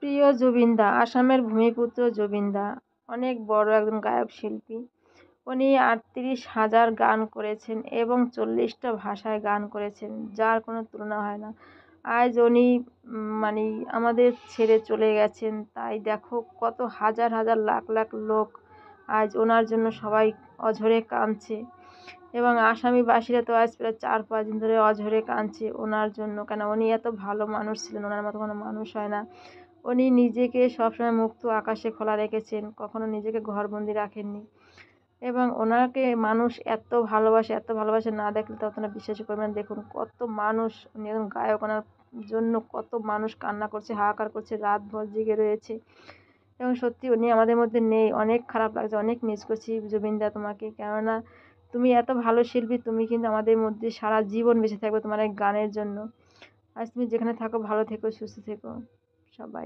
প্রিয় জুবিনদা, আসামের ভূমিপুত্র জুবিনদা অনেক বড় একজন গায়ক শিল্পী। উনি ৩৮,০০০ গান করেছেন এবং ৪০টা ভাষায় গান করেছেন, যার কোনো তুলনা হয় না। আজ উনি মানে আমাদের ছেড়ে চলে গেছেন, তাই দেখো কত হাজার হাজার লাখ লাখ লোক আজ ওনার জন্য সবাই অঝরে কাঁদছে। এবং আসামিবাসীরা তো আজ প্রায় ৪-৫ দিন ধরে অঝরে কাঁদছে ওনার জন্য, কেন উনি এত ভালো মানুষ ছিলেন, ওনার মতো কোনো মানুষ হয় না। উনি নিজেকে সবসময় মুক্ত আকাশে খোলা রেখেছেন, কখনো নিজেকে ঘরবন্দি রাখেননি। এবং ওনাকে মানুষ এত ভালোবাসে, এত ভালোবাসে, না দেখলে তো আপনারা বিশ্বাসই করবেন না। দেখুন কত মানুষ, উনি একজন গায়ক, ওনার জন্য কত মানুষ কান্না করছে, হাহাকার করছে, রাতভর জেগে রয়েছে। এবং সত্যি উনি আমাদের মধ্যে নেই, অনেক খারাপ লাগছে, অনেক মিস করছি জুবিনদা তোমাকে। কেননা তুমি এত ভালো শিল্পী, তুমি কিন্তু আমাদের মধ্যে সারা জীবন বেঁচে থাকবে তোমার এই গানের জন্য। আজ তুমি যেখানে থাকো ভালো থেকো, সুস্থ থেকো সবাই।